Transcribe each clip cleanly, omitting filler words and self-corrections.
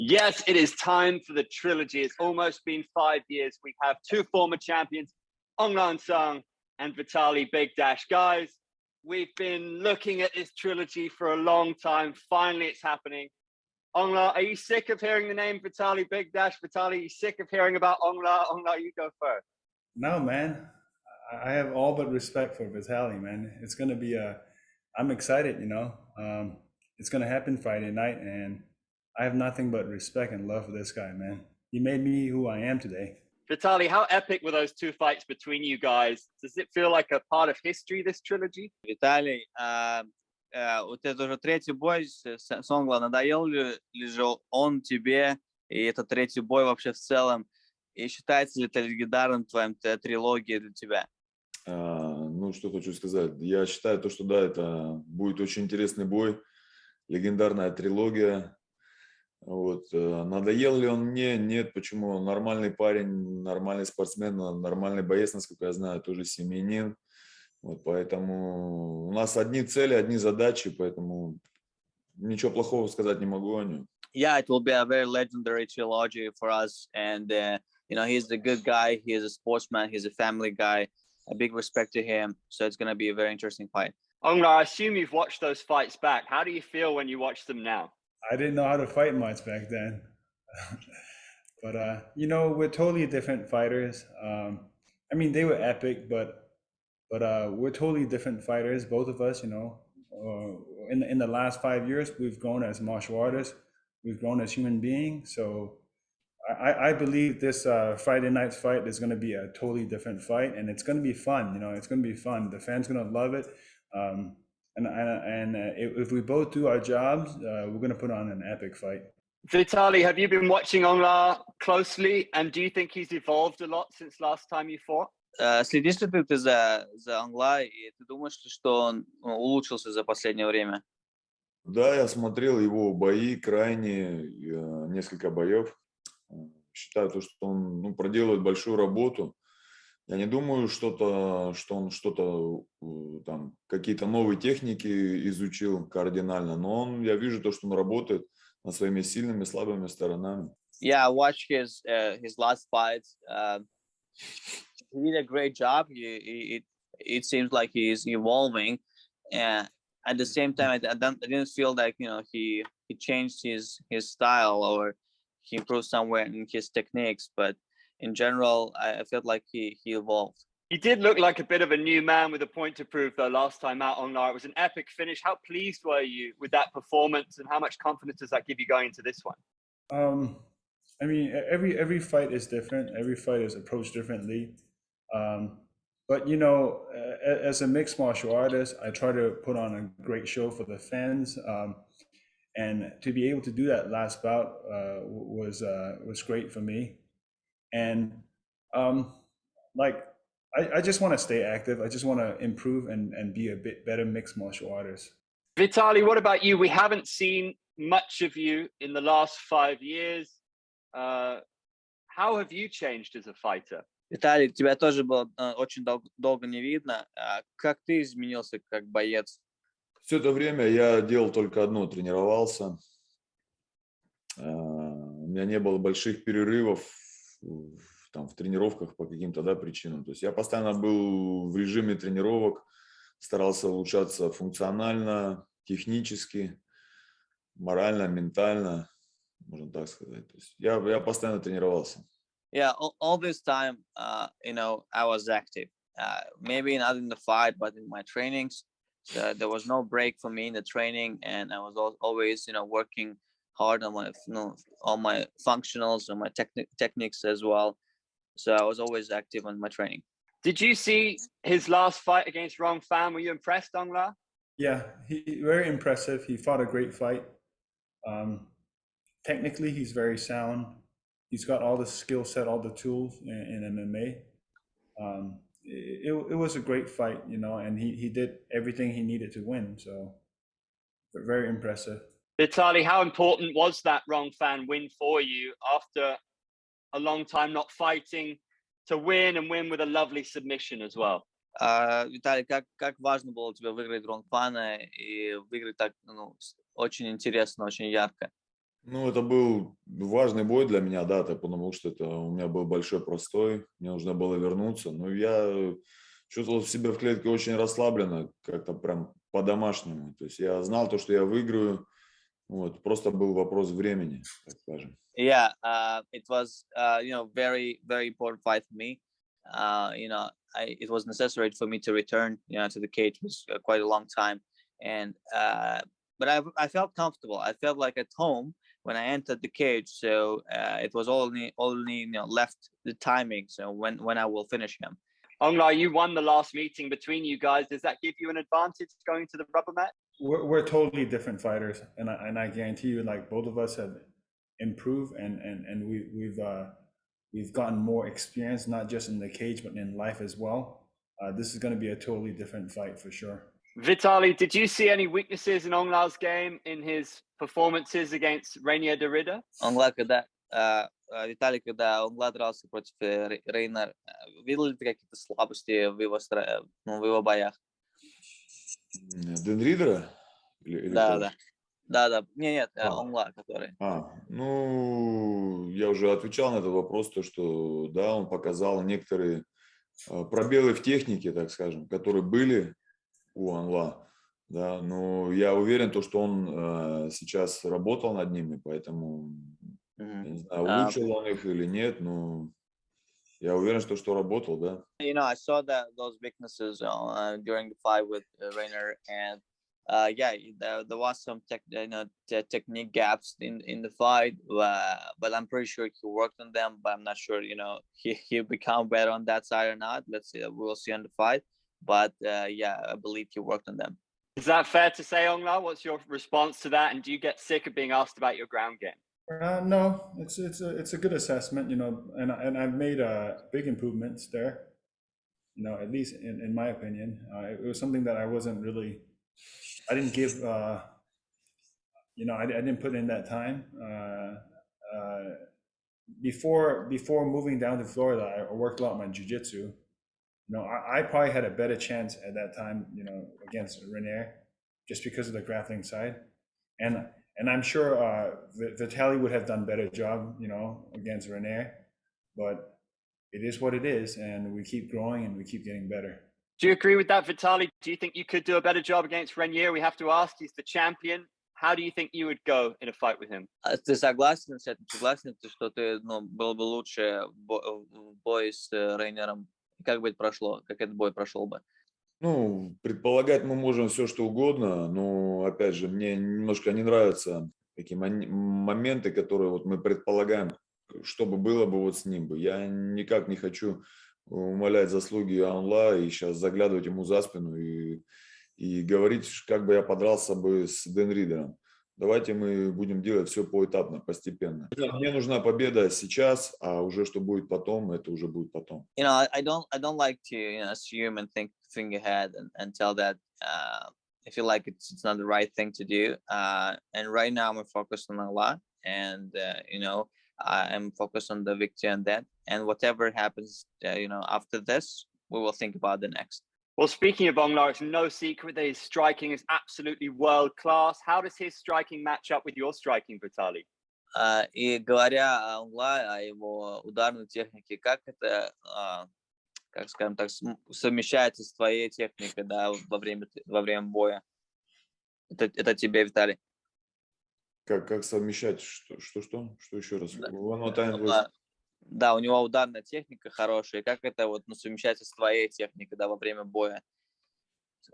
Yes, it is time for the trilogy. It's almost been 5 years. We have two former champions, Aung La N Sang and Vitaly Bigdash. Guys, we've been looking at this trilogy for a long time. Finally, it's happening. Aung La, are you sick of hearing the name Vitaly Bigdash? Vitaly, are you sick of hearing about Aung La? Aung La, you go first. No, man. I have all but respect for Vitaly, man. It's gonna be a. I'm excited, you know. It's gonna happen Friday night, and I have nothing but respect and love for this guy, man. He made me who I am today. Vitaly, how epic were those two fights between you guys? Does it feel like a part of history, this trilogy? Виталий, вот это уже третий бой с Онгла. Надоел ли же он тебе, и это третий бой вообще в целом? И считается ли это легендарным твоим трилогией для тебя? Ну, что хочу сказать. Я считаю, что да, это будет очень интересный бой, легендарная трилогия. Вот. Надоел ли он мне? Нет. Почему? Он нормальный парень, нормальный спортсмен, нормальный боец, насколько я знаю, тоже семьянин. Вот, поэтому у нас одни цели, одни задачи, поэтому ничего плохого сказать не могу о нем. Yeah, it will be a very legendary trilogy for us, and you know, he's a good guy. He is a sportsman. He's a family guy. A big respect to him. So it's going to be a very interesting fight. Aung La, I assume you've watched those fights back. How do you feel when you watch them now? I didn't know how to fight much back then, but you know, we're totally different fighters. I mean, they were epic, but we're totally different fighters, both of us. You know, in the last 5 years, we've grown as martial artists. We've grown as human beings. So I believe this Friday night's fight is going to be a totally different fight, and it's going to be fun. You know, it's going to be fun. The fans going to love it. And if we both do our jobs, we're going to put on an epic fight. Vitaly, have you been watching Aung La closely, and do you think he's evolved a lot since last time you fought? Следишь ли ты за Онгла, и ты думаешь, что он улучшился за последнее время? Да, я смотрел его бои, крайне несколько боев. Считаю, что он проделывает большую работу. Я не думаю, что он что-то там, какие-то новые техники изучил кардинально, но я вижу что он работает над своими сильными и слабыми сторонами. Yeah, I watched his last fights. He did a great job. It seems like he is evolving, and at the same time, I didn't feel like, you know, he changed his style or he improved somewhere in his techniques. But in general, I felt like he evolved. He did look like a bit of a new man with a point to prove, though, last time out, Aung La. It was an epic finish. How pleased were you with that performance, and how much confidence does that give you going into this one? I mean, every fight is different. Every fight is approached differently. But you know, as a mixed martial artist, I try to put on a great show for the fans. And to be able to do that last bout was great for me. And like, I just want to stay active. I just want to improve and be a bit better mixed martial artist. Vitaly, what about you? We haven't seen much of you in the last 5 years. How have you changed as a fighter? Виталий, тебя тоже было очень долго не видно. Как ты изменился как боец? Все это время я делал только одно, тренировался. У меня не было больших перерывов в тренировках по каким-то причинам. То есть я постоянно был в режиме тренировок, старался улучшаться функционально, технически, морально, ментально, можно так сказать. То есть я постоянно тренировался. Yeah, all this time, you know, I was active. Maybe not in the fight, but in my trainings. So there was no break for me in the training, and I was always, you know, working hard on my, you know, on my functionals and my techniques as well. So I was always active on my training. Did you see his last fight against Rong Fan? Were you impressed, Aung La? Yeah, very impressive. He fought a great fight. Technically, he's very sound. He's got all the skill set, all the tools in MMA. It was a great fight, you know, and he did everything he needed to win. So very impressive. Vitaly, how important was that Rong Fan win for you after a long time not fighting, to win and win with a lovely submission as well? Виталий, как важно было тебе выиграть Ронгфана и выиграть так, ну, очень интересно, очень ярко? Ну, это был важный бой для меня, да, потому что это у меня был большой простой, мне нужно было вернуться. Но я чувствовал себя в клетке очень расслабленно, как-то прям по-домашнему. То есть я знал то, что я выиграю, вот, просто был вопрос времени, так скажем. Yeah, it was very important fight for me. It was necessary for me to return to the cage. It was quite a long time, and but I felt comfortable. I felt like at home when I entered the cage. So it was only left the timing. So when I will finish him. Aung La, you won the last meeting between you guys. Does that give you an advantage going to the rubber match? We're totally different fighters, and I guarantee you, like both of us have improved, and we've gotten more experience, not just in the cage but in life as well. This is going to be a totally different fight for sure. Vitaly, did you see any weaknesses in Aung La's game in his performances against Rainier Derrida? Ongla, Виталий, когда Ongla дрался против Рейнер, видел ли ты какие-то слабости в его боях? Денридера? Или Да, кого? да. Да. Нет, А. Ongla, который. Ну, я уже отвечал на этот вопрос, то, что, да, он показал некоторые пробелы в технике, так скажем, которые были у Анла, да, но я уверен, то, что он сейчас работал над ними, поэтому, я не знаю, улучшил он их или нет, но я уверен, что работал, да. I saw those weaknesses during the fight with Rainer, and there was some technique gaps in the fight, but I'm pretty sure he worked on them. But I'm not sure, he become better on that side or not. Let's see, we'll see on the fight. But I believe he worked on them. Is that fair to say, Aung La? What's your response to that? And do you get sick of being asked about your ground game? No, it's a good assessment, and I've made big improvements there, at least in my opinion. It was something that I wasn't really, I didn't give, I didn't put in that time. Before moving down to Florida, I worked a lot on my jiu-jitsu. I probably had a better chance at that time, against Renier, just because of the grappling side, and I'm sure Vitaly would have done better job, against Renier, but it is what it is, and we keep growing and we keep getting better. Do you agree with that, Vitaly? Do you think you could do a better job against Renier? We have to ask. He's the champion. How do you think you would go in a fight with him? Ты согласен с этим? Согласен ты, что ты, было бы лучше в бой с Рейнером? Как бы это прошло? Как этот бой прошел бы? Ну, предполагать мы можем все, что угодно, но, опять же, мне немножко не нравятся такие моменты, которые вот мы предполагаем, что бы было бы вот с ним бы. Я никак не хочу умалять заслуги Анла и сейчас заглядывать ему за спину и говорить, как бы я подрался бы с Денридером. Давайте мы будем делать все поэтапно, постепенно. Мне нужна победа сейчас, а уже что будет потом, это уже будет потом. I don't like to assume and think ahead and tell that I feel like it's not the right thing to do. And right now I'm focused on a lot, and I'm focused on the victory and that. And whatever happens, after this, we will think about the next. Well, speaking of Aung La, it's no secret that his striking is absolutely world class. How does his striking match up with your striking, Vitaly? И говоря о Ongla, о его ударной технике, как это, как скажем так, совмещается с твоей техникой, да, во время боя? Это тебе, Виталий. Как совмещать? Что еще раз? Да, у него ударная техника хорошая. Как это совмещается с твоей техникой, да, во время боя?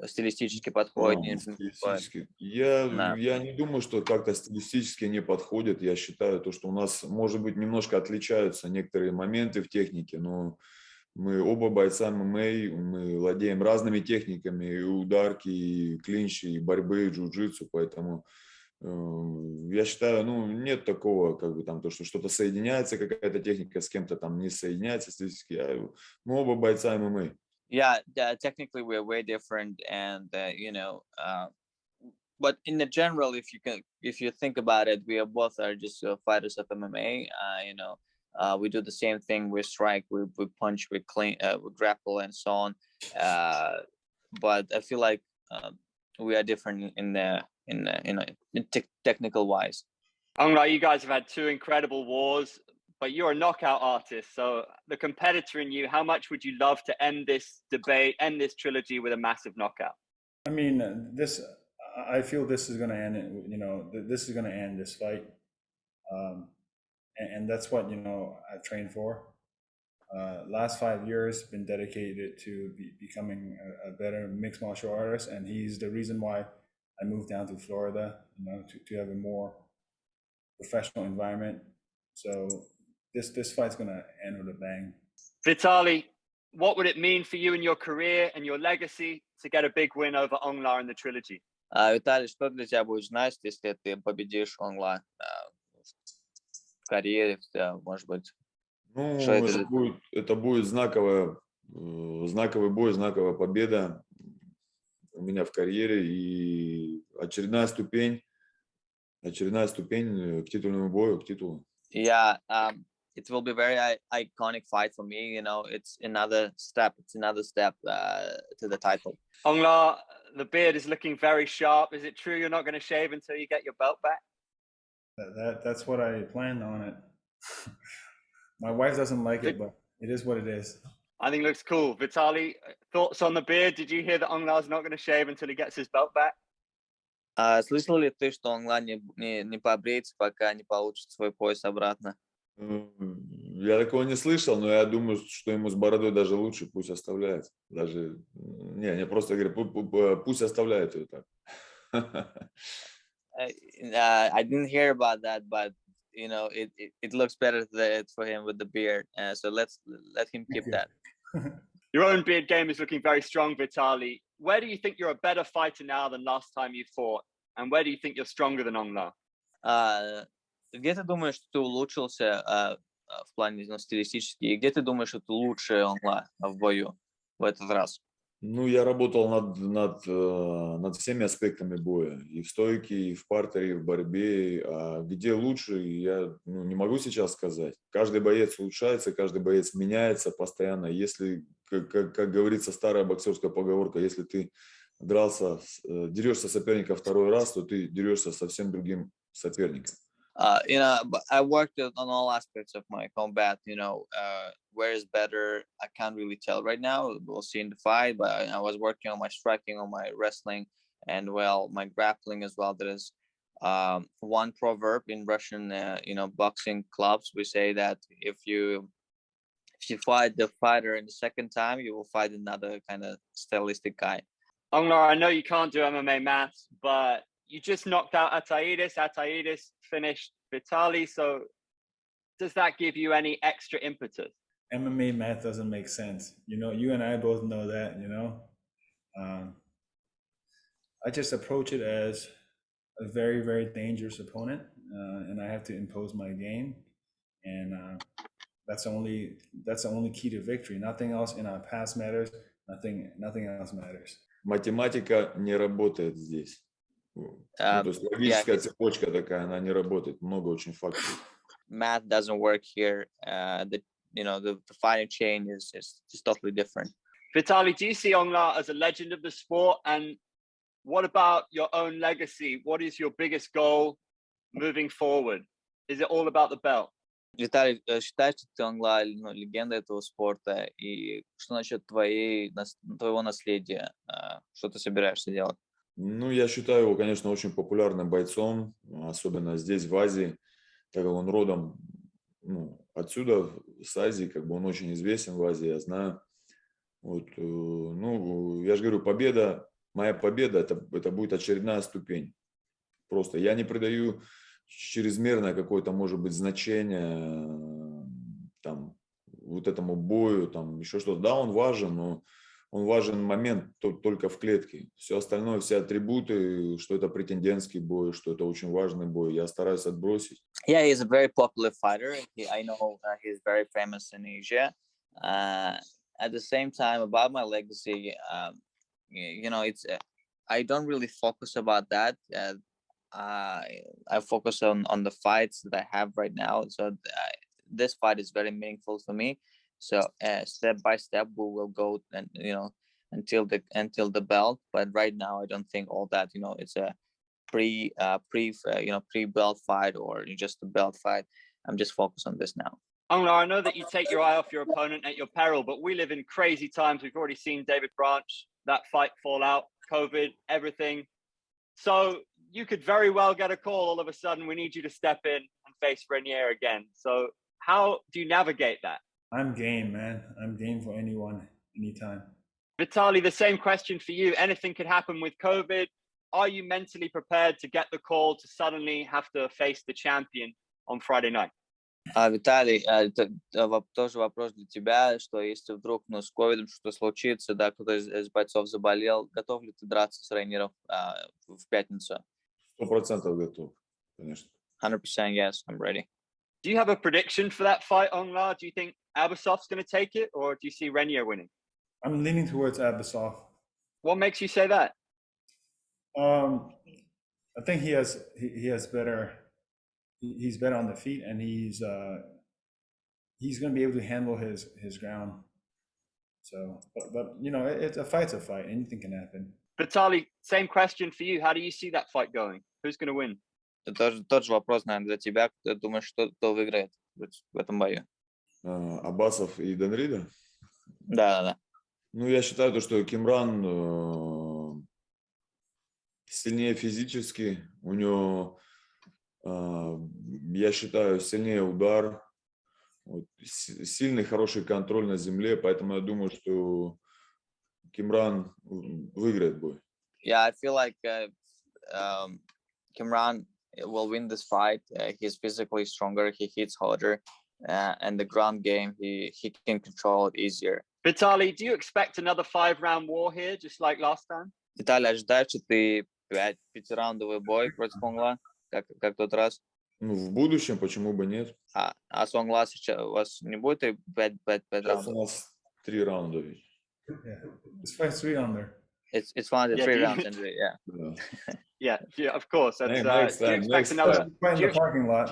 Стилистически подходит? Стилистически. Я не думаю, что как-то стилистически не подходит. Я считаю, что у нас, может быть, немножко отличаются некоторые моменты в технике, но мы оба бойца ММА, мы владеем разными техниками, и ударки, и клинчи, и борьбы, и джиу-джитсу, поэтому я считаю, нет такого, то, что что-то соединяется, какая-то техника с кем-то там не соединяется стилистически. Мы оба бойца ММА. Yeah, technically we're way different, and but in the general, if you think about it, we both are just fighters of MMA. We do the same thing. We strike, we punch, we clean, we grapple, and so on. But I feel like we are different in technical wise. Aung La, you guys have had two incredible wars, but you're a knockout artist. So the competitor in you, how much would you love to end this debate, end this trilogy with a massive knockout? I mean, I feel this is going to end it. You know, this is going to end this fight, um, and that's what I've trained for. Last 5 years been dedicated to becoming a better mixed martial artist, and he's the reason why I moved down to Florida, to have a more professional environment. So this fight's gonna end with a bang. Vitaly, what would it mean for you in your career and your legacy to get a big win over Aung La in the trilogy? Виталий, что для тебя будет значить, если ты победишь Онла в карьере, может быть? Что Ну, это? это будет знаковый бой, знаковая победа у меня в карьере и очередная ступень к титульному бою, к титулу. Yeah, it will be very iconic fight for me. You know, it's another step. It's another step to the title. Aung La, the beard is looking very sharp. Is it true you're not going to shave until you get your belt back? That's what I planned on it. My wife doesn't like it, but it is what it is. I think it looks cool. Vitaly, thoughts on the beard? Did you hear that Aung La's not going to shave until he gets his belt back? Слышал ли ты, что Онла не побреется, пока не получит свой пояс обратно? Я такого не слышал, но я думаю, что ему с бородой даже лучше, пусть оставляет. Даже, не просто говорю, пусть оставляет ее так. I didn't hear about that, but you know, it looks better for him with the beard. So let him keep that. Your own beard game is looking very strong, Vitaly. Where do you think you're a better fighter now than last time you fought? And where do you think you're stronger than Aung La? Где ты думаешь, что ты улучшился в плане стилистически? И где ты думаешь, что ты лучше Aung La в бою в этот раз? Ну, я работал над всеми аспектами боя. И в стойке, и в партере, и в борьбе. А где лучше, я не могу сейчас сказать. Каждый боец улучшается, каждый боец меняется постоянно. Если, как говорится, старая боксерская поговорка, если ты дерешься соперника второй раз, то ты дерешься совсем другим соперником. You know, but I worked on all aspects of my combat. You know, where is better? I can't really tell right now. We'll see in the fight. But I was working on my striking, on my wrestling, and well, my grappling as well. There is one proverb in Russian, boxing clubs. We say that if you fight the fighter in the second time, you will fight another kind of stylistic guy. Aung La, I know you can't do MMA maths, but you just knocked out Ataides. Ataides finished Vitaly. So does that give you any extra impetus? MMA math doesn't make sense. You and I both know that, I just approach it as a very, very dangerous opponent, and I have to impose my game. And that's the only key to victory. Nothing else in our past matters. Nothing else matters. Математика не работает здесь. То есть логическая цепочка такая, она не работает. Много очень факторов. Math doesn't work here. The fighting chain is totally different. Vitaly, do you see Aung La as a legend of the sport? And what about your own legacy? What is your biggest goal moving forward? Is it all about the belt? Виталий, считаешь, что ты Aung La легенда этого спорта? И что насчет твоего наследия? Что ты собираешься делать? Ну, я считаю его, конечно, очень популярным бойцом, особенно здесь, в Азии, так как он родом отсюда, с Азии, как бы он очень известен в Азии, я знаю. Вот, я же говорю, моя победа, это будет очередная ступень. Просто я не придаю чрезмерное какое-то, может быть, значение там, вот этому бою, там, еще что-то. Да, он важен, но он важен момент только в клетке. Все остальное, все атрибуты, что это претендентский бой, что это очень важный бой, я стараюсь отбросить. Yeah, he's a very popular fighter. I know he's very famous in Asia. At the same time, about my legacy, it's I don't really focus about that. I focus on the fights that I have right now. So this fight is very meaningful for me. So step by step, we will go and until the belt. But right now, I don't think all that. It's pre-belt fight or just a belt fight. I'm just focused on this now. Aung La, I know that you take your eye off your opponent at your peril, but we live in crazy times. We've already seen David Branch, that fight fall out, COVID, everything. So you could very well get a call all of a sudden, we need you to step in and face Renier again. So how do you navigate that? I'm game, man. I'm game for anyone, anytime. Vitaly, the same question for you. Anything could happen with COVID. Are you mentally prepared to get the call to suddenly have to face the champion on Friday night? Виталий, тоже вопрос для тебя, что если вдруг с ковидом что-то случится, да, кто-то из бойцов заболел, готов ли ты драться с Рейнером в пятницу? 100% готов, конечно. 100% yes, I'm ready. Do you have a prediction for that fight, Aung La? Do you think Abasov's going to take it, or do you see Renier winning? I'm leaning towards Abasov. What makes you say that? I think he has better. He's better on the feet, and he's going to be able to handle his ground. So, but it's a fight's a fight. Anything can happen. Vitaly, same question for you. How do you see that fight going? Who's going to win? Это тот же вопрос, наверное, для тебя. Ты думаешь, кто выиграет в этом бою? Абасов и Денрида? Да. Ну, я считаю, что Кимран сильнее физически. У него, я считаю, сильнее удар. Сильный, хороший контроль на земле. Поэтому я думаю, что Кимран выиграет бой. Yeah, I feel like Kimran will win this fight. He's physically stronger. He hits harder. And the ground game, he can control it easier. Vitaly, do you expect another 5-round war here, just like last time? Виталий, ожидаешь ли ты пятираундовый бой против Aung La, как тот раз? Ну, в будущем, почему бы нет? А с Aung La сейчас у вас не будет 5 раундов? У нас 3 раунда ведь. Yeah, it's fight 3 under. It's one of the 3 rounds, Andrew. Yeah, of course. That's, next time. Fight in the parking lot.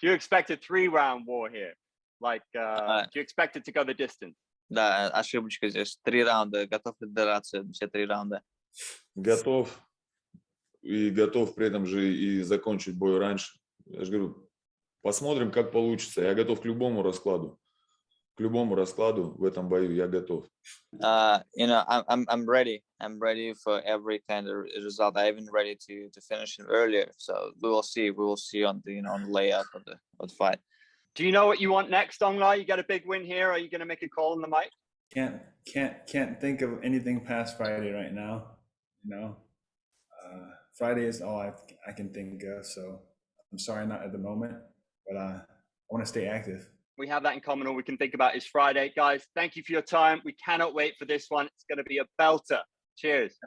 Do you expect a 3-round war here? Like, do you expect it to go the distance? Да, ошибочка здесь. 3 раунда. Готов ли драться все 3 раунда? Готов. И готов при этом же и закончить бой раньше. Я же говорю, посмотрим, как получится. Я готов к любому раскладу. К любому раскладу в этом бою я готов. I'm ready. I'm ready for every kind of result. I'm even ready to finish it earlier. So we will see. We will see on the on the layout of the fight. Do you know what you want next, Aung La? You get a big win here. Are you going to make a call on the mic? Can't think of anything past Friday right now. Friday is all I can think of. So I'm sorry, not at the moment, but I want to stay active. We have that in common. All we can think about is Friday. Guys, thank you for your time. We cannot wait for this one. It's going to be a belter. Cheers.